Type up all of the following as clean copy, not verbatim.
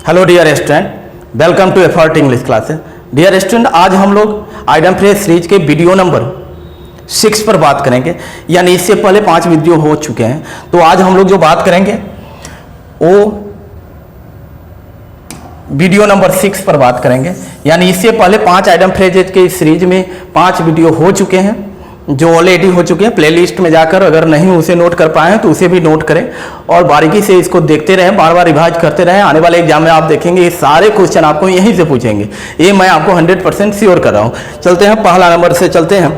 Hello dear student, welcome to Effort English classes. Dear student, आज हम लोग idiom phrase series के video number 6 पर बात करेंगे। यानी इससे पहले 5 वीडियो हो चुके हैं, तो आज हम लोग जो बात करेंगे वो वीडियो नंबर 6 पर बात करेंगे। यानी इससे पहले 5 आइडम फ्रेजेज के सीरीज में 5 वीडियो हो चुके हैं जो ऑलरेडी हो चुके हैं। प्लेलिस्ट में जाकर अगर नहीं उसे नोट कर पाए हैं तो उसे भी नोट करें और बारीकी से इसको देखते रहें, बार बार रिवाइज करते रहें। आने वाले एग्जाम में आप देखेंगे ये सारे क्वेश्चन आपको यहीं से पूछेंगे, ये मैं आपको 100% श्योर कर रहा हूँ। चलते हैं, पहला नंबर से चलते हैं,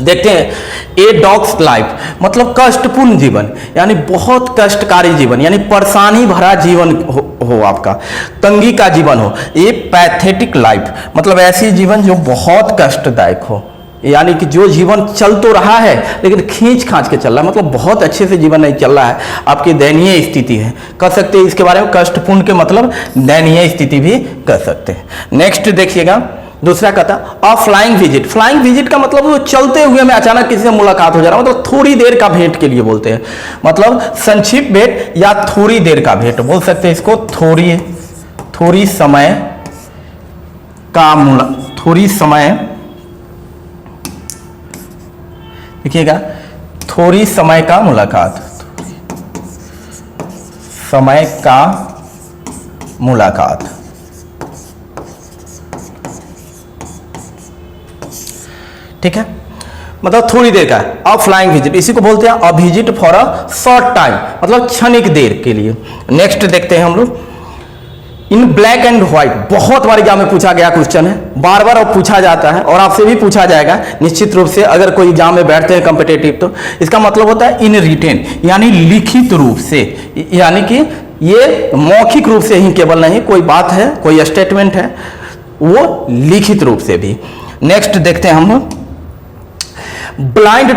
देखते हैं। ए डॉग्स लाइफ मतलब कष्टपूर्ण जीवन, यानी बहुत कष्टकारी जीवन, यानी परेशानी भरा जीवन हो आपका, तंगी का जीवन हो। ए पैथेटिक लाइफ मतलब ऐसी जीवन जो बहुत कष्टदायक हो, यानी कि जो जीवन चल तो रहा है लेकिन खींच खांच के चल रहा है, मतलब बहुत अच्छे से जीवन नहीं चल रहा है, आपकी दयनीय स्थिति है, कह सकते हैं इसके बारे में। कष्टपूर्ण के मतलब दयनीय स्थिति भी कह सकते हैं। नेक्स्ट देखिएगा, दूसरा कहता a flying visit. Flying visit का मतलब वो चलते हुए में अचानक किसी से मुलाकात हो जा रहा है, मतलब थोड़ी देर का भेंट के लिए बोलते हैं, मतलब संक्षिप्त भेंट या थोड़ी देर का भेंट बोल सकते हैं इसको। थोड़ी समय देखिएगा, थोड़ी समय का मुलाकात, समय का मुलाकात। ठीक है, मतलब थोड़ी देर का। अ फ्लाइंग विजिट इसी को बोलते हैं a visit for a short time, मतलब क्षणिक देर के लिए। नेक्स्ट देखते हैं हम लोग, इन ब्लैक एंड व्हाइट। बहुत बार एग्जाम में पूछा गया क्वेश्चन है, बार बार अब पूछा जाता है और आपसे भी पूछा जाएगा निश्चित रूप से अगर कोई एग्जाम में बैठते हैं कॉम्पिटिटिव। तो इसका मतलब होता है इन रिटेन, यानी लिखित रूप से, यानी कि ये मौखिक रूप से ही केवल नहीं, कोई बात है, कोई स्टेटमेंट है, वो लिखित रूप से भी। नेक्स्ट देखते हैं हम ब्लाइंड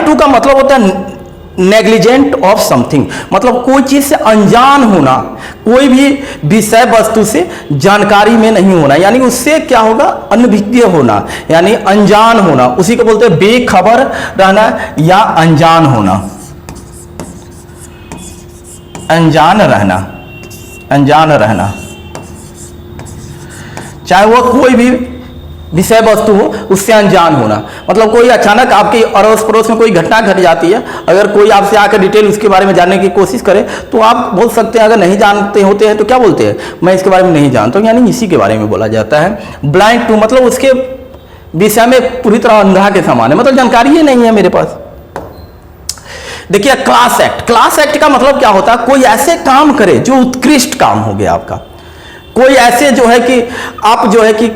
टू का मतलब होता है नेग्लिजेंट ऑफ समथिंग, मतलब कोई चीज से अनजान होना, कोई भी विषय वस्तु से जानकारी में नहीं होना, यानी उससे क्या होगा, अनभिज्ञ होना, यानी अनजान होना। उसी को बोलते हैं बेखबर रहना या अनजान होना, अनजान रहना। चाहे वो कोई भी विषय वस्तु हो उससे अनजान होना, मतलब कोई अचानक आपके अड़ोस पड़ोस में कोई घटना घट जाती है, अगर कोई आपसे आकर डिटेल उसके बारे में जानने की कोशिश करे तो आप बोल सकते हैं, अगर नहीं जानते होते हैं तो क्या बोलते हैं, मैं इसके बारे में नहीं जानता हूं, यानी इसी के बारे में बोला जाता है। ब्लाइंड टू मतलब उसके विषय में पूरी तरह अंधा के समान है, मतलब जानकारी ही नहीं है मेरे पास। देखिए क्लास एक्ट का मतलब क्या होता है, कोई ऐसे काम करे जो उत्कृष्ट काम हो गया आपका, कोई ऐसे जो है कि आप जो है कि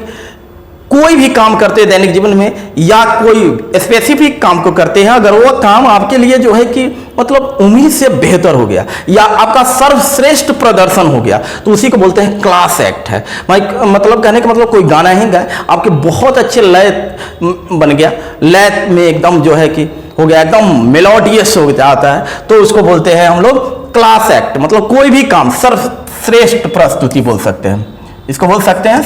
कोई भी काम करते हैं दैनिक जीवन में या कोई स्पेसिफिक काम को करते हैं, अगर वो काम आपके लिए जो है कि मतलब उम्मीद से बेहतर हो गया या आपका सर्वश्रेष्ठ प्रदर्शन हो गया, तो उसी को बोलते हैं क्लास एक्ट है। मतलब कहने का मतलब कोई गाना ही गाए, आपके बहुत अच्छे लय बन गया, लय में एकदम जो है कि हो गया, एकदम मेलोडियस हो जाता है, तो उसको बोलते हैं हम लोग क्लास एक्ट। मतलब कोई भी काम सर्वश्रेष्ठ प्रस्तुति बोल सकते हैं, इसको बोल सकते हैं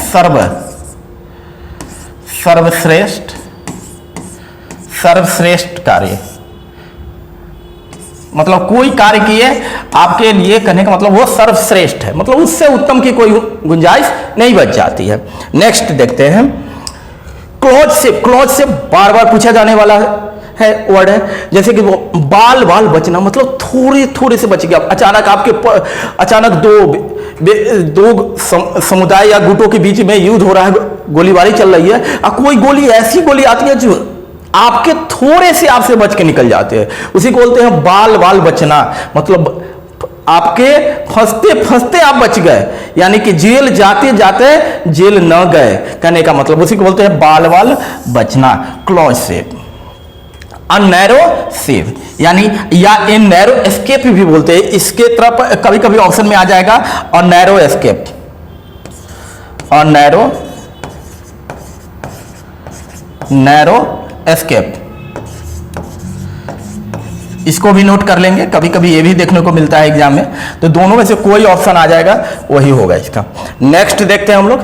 सर्वश्रेष्ठ कार्य। मतलब कोई कार्य किए आपके लिए करने का मतलब वो सर्वश्रेष्ठ है, मतलब उससे उत्तम की कोई गुंजाइश नहीं बच जाती है। नेक्स्ट देखते हैं, क्लोज से बार बार पूछा जाने वाला है वर्ड है, जैसे कि वो बाल बचना, मतलब थोड़े से बच गया, अचानक दो समुदाय या गुटों के बीच में युद्ध हो रहा है, गोलीबारी चल रही है, और कोई गोली ऐसी गोली आती है जो आपके थोड़े से आपसे बच के निकल जाते हैं, उसी को बोलते हैं बाल बचना। मतलब आपके फंसते आप बच गए, यानी कि जेल जाते जाते जेल न गए, कहने का मतलब उसी को बोलते हैं बाल बचना। क्लोज से नैरो सेव, यानी या इन नैरो एस्केप भी बोलते हैं, इसके तरफ कभी कभी ऑप्शन में आ जाएगा और नैरो एस्केप, और नैरो एस्केप। इसको भी नोट कर लेंगे, कभी कभी ये भी देखने को मिलता है एग्जाम में, तो दोनों में से कोई ऑप्शन आ जाएगा वही होगा इसका। नेक्स्ट देखते हैं हम लोग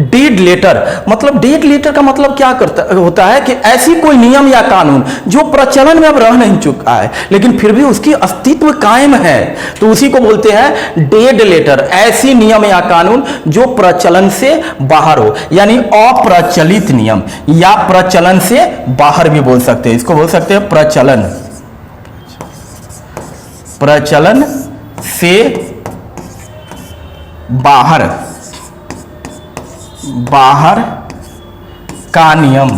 डीड लेटर। मतलब डीड लेटर का मतलब क्या होता है कि ऐसी कोई नियम या कानून जो प्रचलन में अब रह नहीं चुका है लेकिन फिर भी उसकी अस्तित्व कायम है, तो उसी को बोलते हैं डेड लेटर। ऐसी नियम या कानून जो प्रचलन से बाहर हो, यानी अप्रचलित नियम, या प्रचलन से बाहर भी बोल सकते हैं, इसको बोल सकते हैं प्रचलन से बाहर का नियम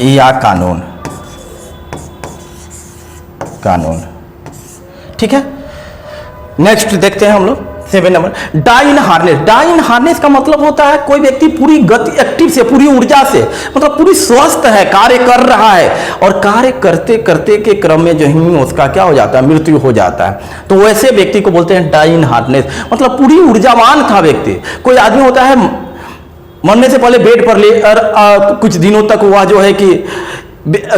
या कानून। ठीक है, नेक्स्ट देखते हैं हम लोग 7 नंबर डाई इन हार्नेस। डाई इन हार्नेस का मतलब होता है कोई व्यक्ति पूरी गति, एक्टिव से, पूरी ऊर्जा से, मतलब पूरी स्वस्थ है, कार्य कर रहा है और कार्य करते करते के क्रम में जो ही उसका क्या हो जाता है, मृत्यु हो जाता है, तो वैसे व्यक्ति को बोलते हैं डाई इन हार्नेस। मतलब पूरी ऊर्जावान था व्यक्ति। कोई आदमी होता है मरने से पहले बेड पर ले और कुछ दिनों तक वह जो है कि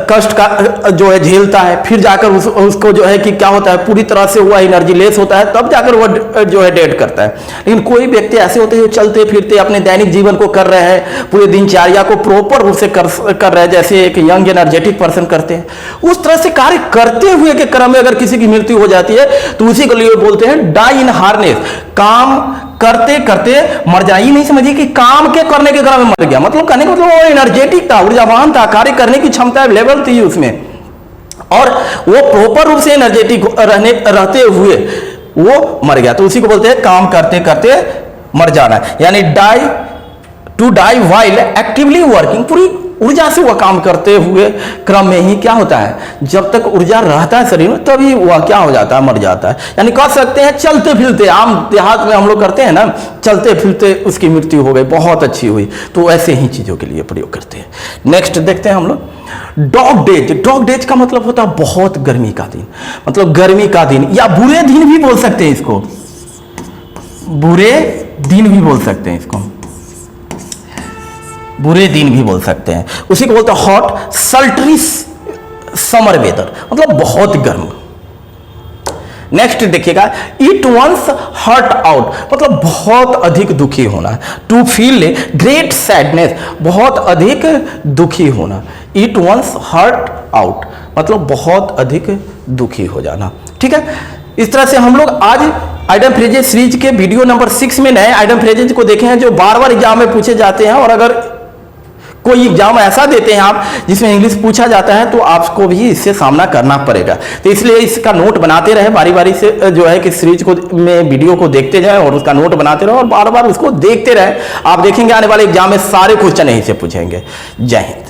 कष्ट का जो है झेलता है, फिर जाकर उसको जो है कि क्या होता है, पूरी तरह से हुआ एनर्जी लेस होता है, तब जाकर वह जो है डेड करता है। लेकिन कोई व्यक्ति ऐसे होते हैं जो चलते फिरते अपने दैनिक जीवन को कर रहे हैं, पूरे दिनचर्या को प्रॉपर रूप से कर रहे हैं, जैसे एक यंग एनर्जेटिक पर्सन करते हैं, उस तरह से कार्य करते हुए के क्रम में अगर किसी की मृत्यु हो जाती है तो उसी को लिए बोलते हैं डाई इन हार्नेस। काम करते करते मर जाए, ये नहीं समझिए कि काम के करने के क्रम में मर गया, मतलब कहने का मतलब वो एनर्जेटिक था, ऊर्जावान था, कार्य करने की क्षमता अवेलेबल थी उसमें, और वो प्रॉपर रूप से एनर्जेटिक रहते हुए वो मर गया, तो उसी को बोलते हैं काम करते करते मर जाना। यानी to die while actively working, पूरी ऊर्जा से वह काम करते हुए क्रम में ही क्या होता है, जब तक ऊर्जा रहता है शरीर में तभी वह क्या हो जाता है, मर जाता है। यानी कह सकते हैं चलते फिरते, आम देहात में हम लोग करते हैं ना, चलते फिरते उसकी मृत्यु हो गई, बहुत अच्छी हुई, तो ऐसे ही चीजों के लिए प्रयोग करते हैं। नेक्स्ट देखते हैं हम लोग डॉग डेज। डॉग डेज का मतलब होता है बहुत गर्मी का दिन, मतलब गर्मी का दिन, या बुरे दिन भी बोल सकते हैं इसको, बुरे दिन भी बोल सकते हैं इसको, बुरे दिन भी बोल सकते हैं। उसी को बोलते हैं हॉट सल्ट्री समर वेदर, मतलब बहुत गर्म। नेक्स्ट देखिएगा इट वंस हर्ट आउट, मतलब बहुत अधिक दुखी होना। टू फील ग्रेट सैडनेस, बहुत अधिक दुखी होना। इट वंस हर्ट आउट मतलब बहुत अधिक दुखी हो जाना। ठीक है, इस तरह से हम लोग आज आइडम फ्रेजेस सीरीज के वीडियो नंबर 6 में नए आइडम फ्रेजेस को देखे हैं जो बार बार एग्जाम में पूछे जाते हैं, और अगर कोई एग्जाम ऐसा देते हैं आप जिसमें इंग्लिश पूछा जाता है तो आपको भी इससे सामना करना पड़ेगा, तो इसलिए इसका नोट बनाते रहे, बारी बारी से जो है कि सीरीज को में वीडियो को देखते जाएं और उसका नोट बनाते रहे और बार बार उसको देखते रहे। आप देखेंगे आने वाले एग्जाम में सारे क्वेश्चन यहीं से पूछेंगे। जय हिंद।